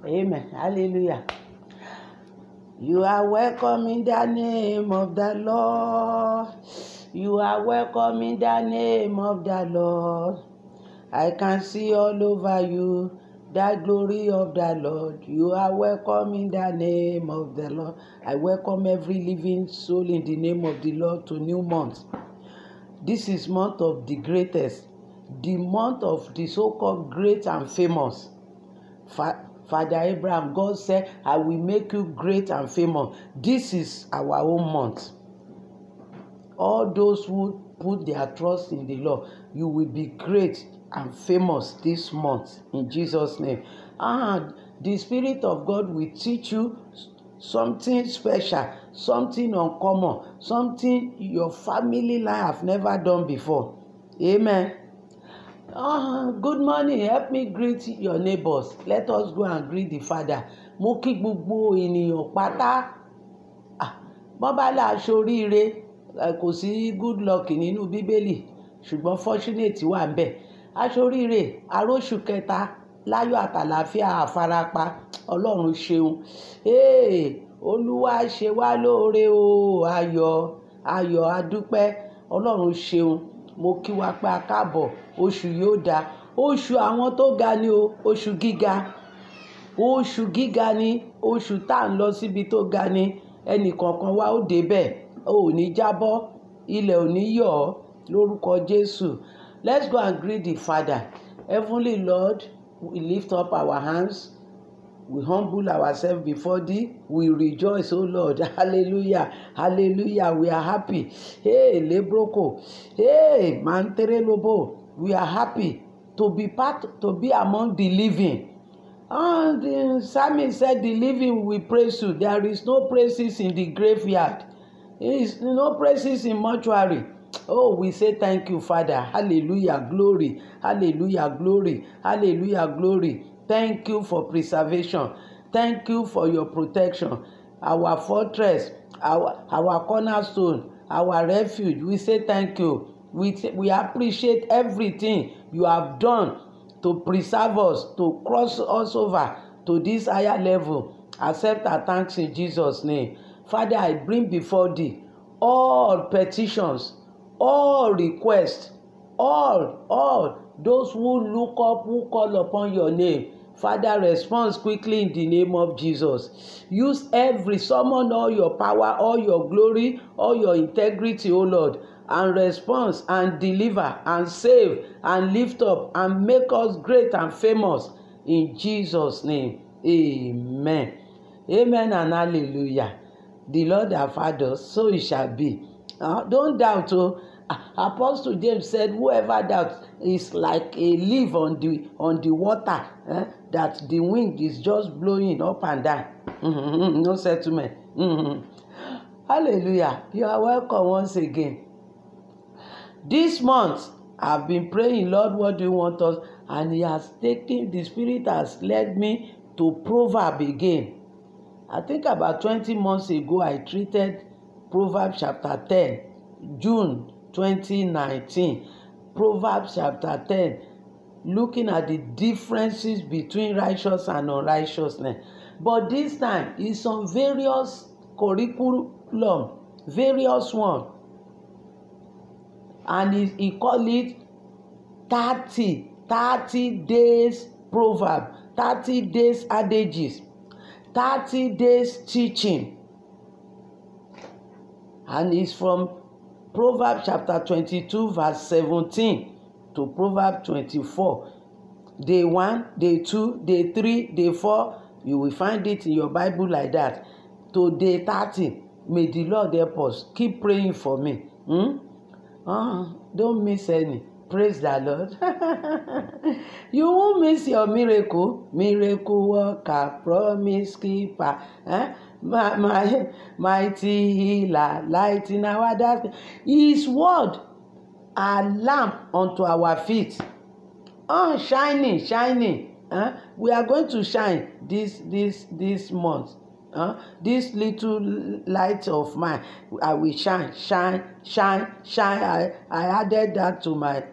Amen. Hallelujah. You are welcome in the name of the Lord. You are welcome in the name of the Lord. I can see all over you the glory of the Lord. You are welcome in the name of the Lord. I welcome every living soul in the name of the Lord to new month. This is month of the greatest, the month of the so-called great and famous. Father Abraham, God said, I will make you great and famous. This is our own month. All those who put their trust in the Lord, you will be great and famous this month in Jesus' name. And the Spirit of God will teach you something special, something uncommon, something your family life have never done before. Amen. Good morning. Help me greet your neighbors. Let us go and greet the Father. Mo kí gbogbo ènìyàn pátá. Bọ́n bá là ṣoríire, kò sí good luck nínú Bíbélì, ṣùgbọ́n fortunate wà ńbẹ̀. Aṣoríire, aróṣù kẹta, láyọ̀ àtàlàáfíà àfarapa. Ọlọ́run ṣeun. Olúwa ṣe wá lóore o, ayọ̀ adúpẹ́. Ọlọ́run ṣeun. Mo kí wa pé a káàbọ̀, oṣù yóò dáa. Oṣù àwọn tó ga ni o, oṣù gíga. Oṣù gíga ni, oṣù tá à ń lọ síbi tó ga ni. Ẹnì kọ̀ọ̀kan wa ó débẹ̀, ò ní jábọ́, ilẹ̀ ò ní yọ̀ ọ́ lórúkọ Jésù. Let's go and greet the Father. Heavenly Lord, we lift up our hands. We humble ourselves before thee. We rejoice, O Lord. Hallelujah. Hallelujah. We are happy. Hey, Lebroko. Hey, Mantere Lobo. We are happy to be among the living. And the psalmist said, the living will praise you. There is no praises in the graveyard. There is no praises in mortuary. Oh, we say thank you, Father. Hallelujah. Glory. Hallelujah. Glory. Hallelujah. Glory. Thank you for preservation. Thank you for your protection. Our fortress, our cornerstone, our refuge. We say thank you. We appreciate everything you have done to preserve us, to cross us over to this higher level. Accept our thanks in Jesus' name. Father, I bring before thee all petitions, all requests, all those who look up, who call upon your name. Father, respond quickly in the name of Jesus. Summon all your power, all your glory, all your integrity, O Lord, and respond and deliver and save and lift up and make us great and famous in Jesus' name. Amen. Amen and hallelujah. The Lord have had us, so it shall be. Don't doubt. Apostle James said, whoever doubts is like a leaf on the water, that the wind is just blowing up and down. No settlement. Hallelujah. You are welcome once again. This month, I've been praying, Lord, what do you want us? And the Spirit has led me to Proverbs again. I think about 20 months ago, I treated Proverbs chapter 10, June 2019. Proverbs chapter 10, looking at the differences between righteous and unrighteousness. But this time, it's on various curriculum, various one. And he called it 30 days proverb, 30 days adages, 30 days teaching. And it's from Proverbs chapter 22 verse 17 to Proverbs 24. Day 1, day 2, day 3, day 4. You will find it in your Bible like that. To day 30. May the Lord help us. Keep praying for me. Don't miss any. Praise the Lord. You won't miss your miracle. Miracle worker, promise keeper. My mighty healer, light in our darkness. His word, a lamp unto our feet. Shining. We are going to shine this month. This little light of mine, I will shine. I added that to my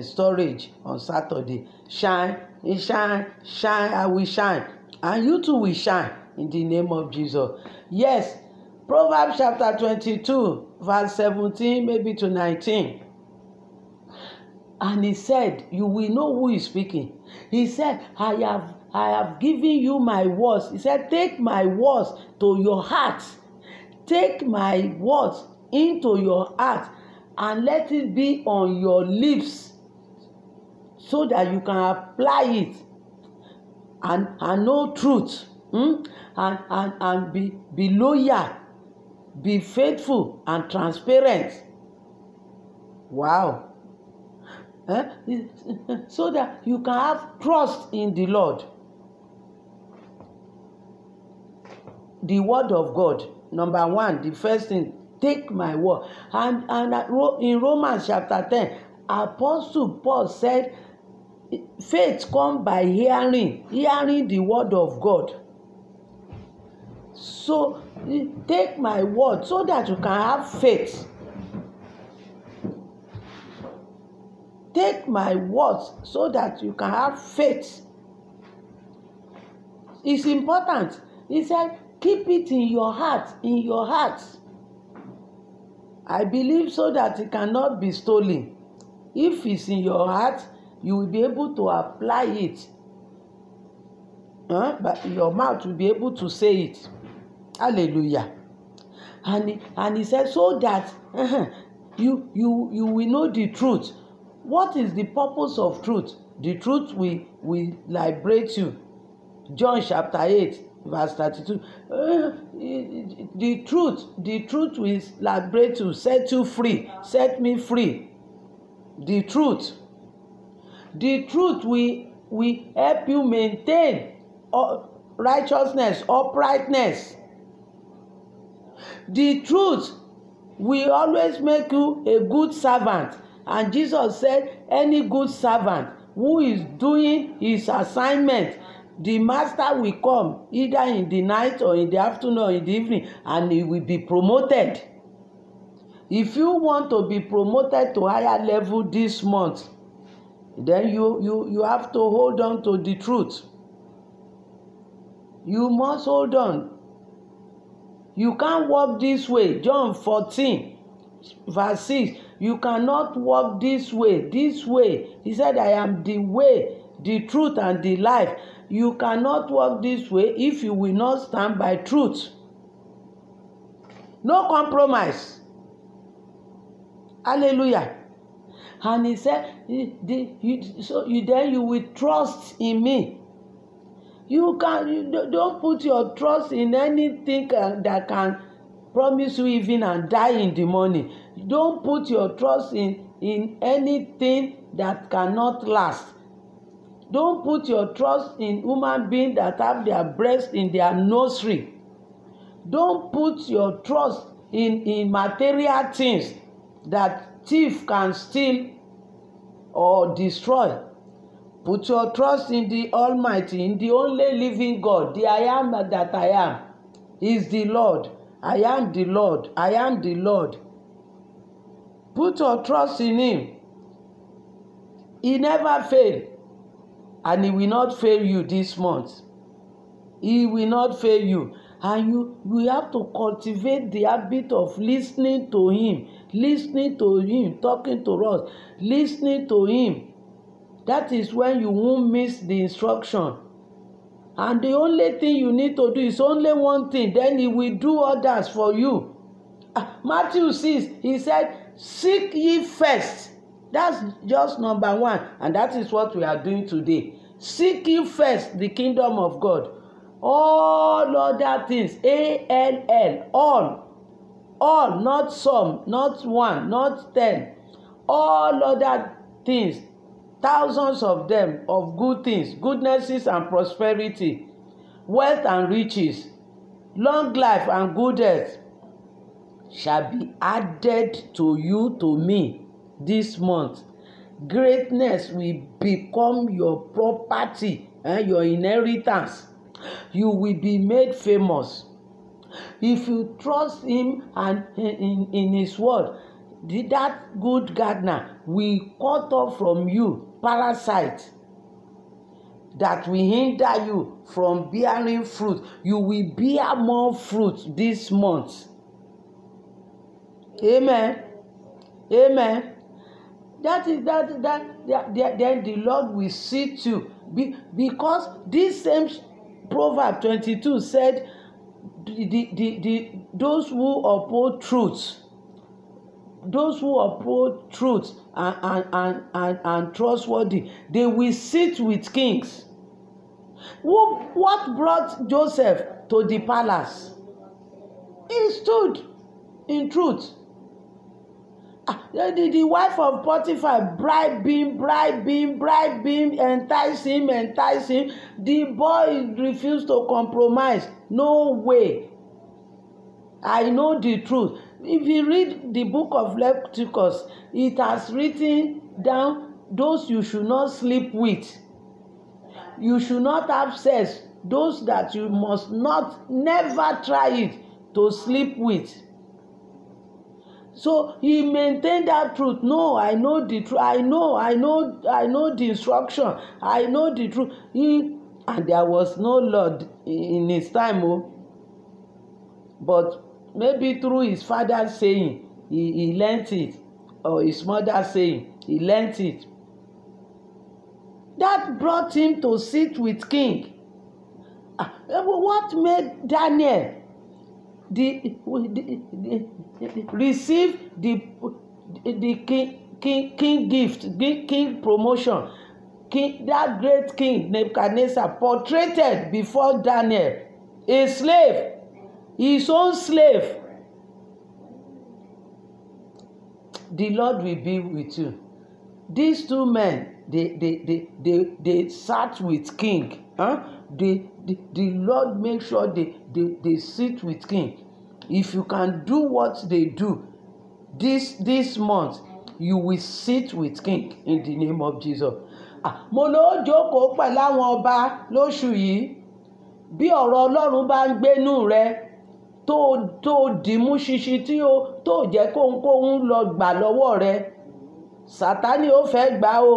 storage on Saturday. Shine shine, I will shine. And you too will shine in the name of Jesus. Yes, Proverbs chapter 22, verse 17, maybe to 19. And he said, you will know who is speaking. He said, I have given you my words. He said, take my words to your heart. Take my words into your heart and let it be on your lips so that you can apply it and know truth, and be loyal, be faithful and transparent. Wow. So that you can have trust in the Lord. The word of God, number one, the first thing, take my word. And in Romans chapter 10, Apostle Paul said, faith comes by hearing the word of God. So take my word so that you can have faith. Take my words so that you can have faith. It's important. He said, keep it in your heart, I believe, so that it cannot be stolen. If it's in your heart, you will be able to apply it. But your mouth will be able to say it. Hallelujah. And he said, so that you will know the truth. What is the purpose of truth? The truth will liberate you. John chapter 8, verse 32. The truth will liberate you, set you free, set me free. The truth will help you maintain righteousness, uprightness. The truth will always make you a good servant. And Jesus said, any good servant who is doing his assignment, the master will come either in the night or in the afternoon or in the evening, and he will be promoted. If you want to be promoted to higher level this month, then you have to hold on to the truth. You must hold on. You can't walk this way. John 14, verse 6. You cannot walk this way. He said, I am the way, the truth, and the life. You cannot walk this way if you will not stand by truth. No compromise. Hallelujah. And he said, then you will trust in me. You don't put your trust in anything that can promise you even and die in the morning. Don't put your trust in anything that cannot last. Don't put your trust in human beings that have their breast in their nursery. Don't put your trust in material things that thief can steal or destroy. Put your trust in the Almighty, in the only living God. The I am that I am is the Lord. I am the Lord. I am the Lord. Put your trust in him. He never fails. And he will not fail you this month. He will not fail you. And you have to cultivate the habit of listening to him, talking to us, listening to him. That is when you won't miss the instruction. And the only thing you need to do is only one thing. Then he will do others for you. Matthew 6, he said, seek ye first. That's just number one. And that is what we are doing today. Seek ye first the kingdom of God. All other things, all, not some, not one, not 10. All other things, thousands of them, of good things, goodnesses and prosperity, wealth and riches, long life and good health shall be added to you, to me, this month. Greatness will become your property and your inheritance. You will be made famous. If you trust him and in his word, that good gardener will cut off from you parasite. that will hinder you from bearing fruit. You will bear more fruit this month. Amen. Amen. Then the Lord will see to you, because this same Proverb 22 said, those who uphold truth, and trustworthy, they will sit with kings. What brought Joseph to the palace? He stood in truth. The wife of Potiphar bribe him, entice him. The boy refused to compromise. No way. I know the truth. If you read the book of Leviticus, it has written down those you should not sleep with. You should not have sex. Those that you must not, never try it to sleep with. So he maintained that truth. No, I know the truth. I know the instruction. I know the truth. And there was no Lord in his time. But maybe through his father saying, he learnt it. Or his mother saying, he learnt it. That brought him to sit with king. What made Daniel receive the king gift, king promotion? That great king Nebuchadnezzar portrayed before Daniel a slave, his own slave. The Lord will be with you. These two men, they sat with king. The Lord make sure they sit with king. If you can do what they do this month, you will sit with king in the name of Jesus. Mo lọ jókòó pẹ̀lú àwọn ọba lóṣù yìí. Bí ọ̀rọ̀ Ọlọ́run bá ń gbénú rẹ, tó dìímú ṣinṣin tí tó jẹ́ kóhunkóhun lọ gbà lọ́wọ́ rẹ, Sátánì ó fẹ́ gbà ó.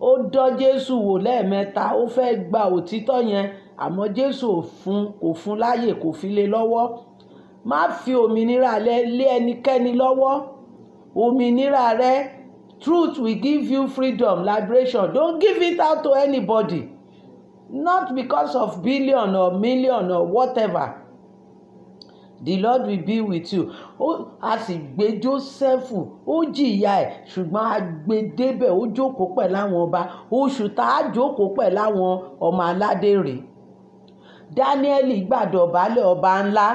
Ó dán Jésù wò lẹ́ẹ̀mẹ́ta, ó fẹ́ gba òtítọ́ yẹn, àmọ́ Jésù kò fún láyè, kò fi lé lọ́wọ́. Má fi òmìnira lé ẹnikẹ́ni lọ́wọ́. Òmìnira rẹ, truth will give you freedom, liberation. Don't give it out to anybody. Not because of billion or million or whatever. The Lord will be with you. A sì gbé Jósẹ́fù, ó jìyà ẹ̀, ṣùgbọ́n a gbé débẹ̀, ó jókòó pẹ̀lú àwọn ọba. Oṣù tá a jókòó pẹ̀lú àwọn ọmọ aládé rèé. Dáníẹ́lì gbàdọ̀bálẹ̀ ọba ńlá.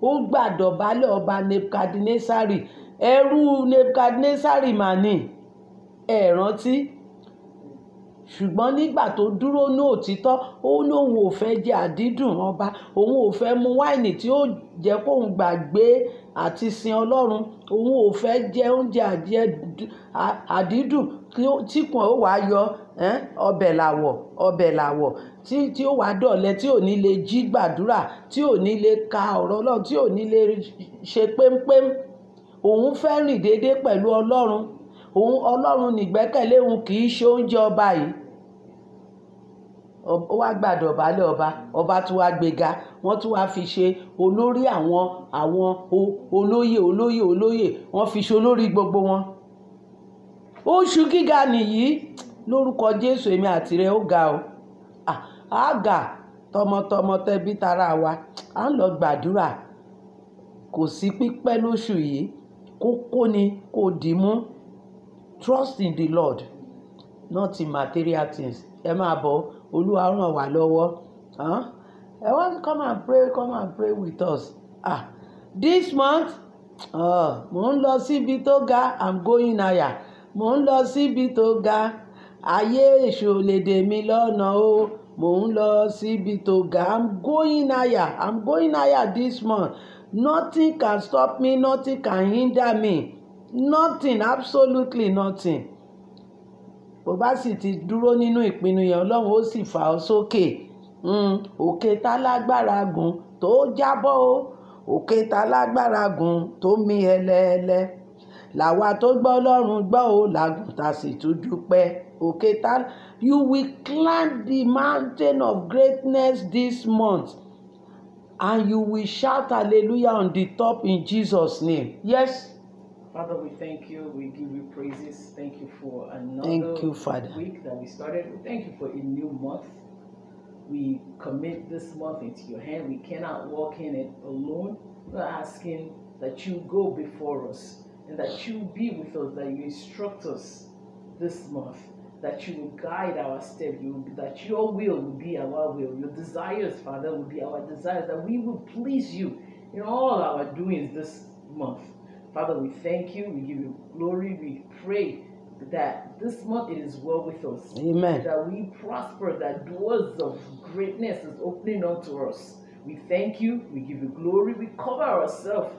Ó gbàdọ̀bálẹ̀ ọba Nebukadnesari. Ẹrú Nebukadnesari mà ní, ẹ rántí. Ṣùgbọ́n nígbà tó dúró ní òtítọ́, ó ní òun ò fẹ́ jẹ àdídùn ọba, òun ò fẹ́ mu wáìnì tí ó jẹ́ kóun gbàgbé àti sin Ọlọ́run, òun ò fẹ́ jẹ oúnjẹ àdídùn tí kùn ó wá yọ ọbẹ̀ làwọ̀ tí ó wá dọ̀lẹ, tí ò ní lè jí gbàdúrà, tí ò ní lè ka ọ̀rọ̀ Ọlọ́run, tí ò ní lè ṣe pémpém. Òun fẹ́ rìn déédéé pẹ̀lú Ọlọ́run. Ọlọ́run nìgbẹ́kẹ̀lé òun, kì í ṣe oúnjẹ ọba yìí. Ó wá gbàdọ̀bálẹ̀ ọba tún wá gbéga, wọ́n tún wá fi ṣe olórí àwọn olóyè, wọ́n fi ṣe olórí gbogbo wọn. Oṣù gíga nìyí, lórúkọ Jésù èmi àti rẹ ó ga o. Àgà tọmọtọmọ tẹbí tará wa, à ń lọ gbàdúrà. Kò sí pípẹ́ lóṣù yìí, kókó ni kò dìímú. Trust in the Lord, not in material things. Ẹ máa bọ̀, Olúwa ràn wá lọ́wọ́. I want come and pray with us. This month, mò ń lọ síbi tó ga, I'm going higher. Mò ń lọ síbi tó ga, ayé èṣù lè dè mí lọ́nà o. Mò ń lọ síbi tó ga, I'm going higher this month. Nothing can stop me, nothing can hinder me. Nothing, absolutely nothing. Bó bá sì ti dúró nínú ìpinnu yẹn, Ọlọ́run ó sì fà ọ́ sókè. Òkè tá lágbára gùn tó jábọ́ o. Òkè tá lágbára gùn tó mì hẹlẹhẹlẹ. Làwa tó gbọ́ Ọlọ́run gbọ́ o, làgùn tá sì tún dúpẹ́. Okay, you will climb the mountain of greatness this month, and you will shout hallelujah on the top in Jesus' name. Yes. Father, we thank you. We give you praises. Thank you for another week that we started. We thank you for a new month. We commit this month into your hand. We cannot walk in it alone. We're asking that you go before us and that you be with us, that you instruct us this month, that you will guide our step, that your will be our will, your desires, Father, will be our desires, that we will please you in all our doings this month. Father, we thank you, we give you glory, we pray that this month it is well with us. Amen. That we prosper, that doors of greatness is opening unto us. We thank you, we give you glory, we cover ourselves,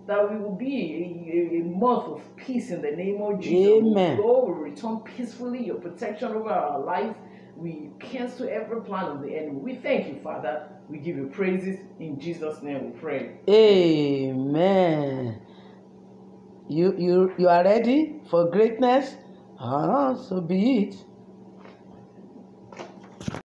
that we will be a month of peace in the name of Jesus. Amen. We'll return peacefully, your protection over our life. We cancel every plan of the enemy. We thank you, Father. We give you praises. In Jesus' name we pray. Amen. You are ready for greatness? So be it.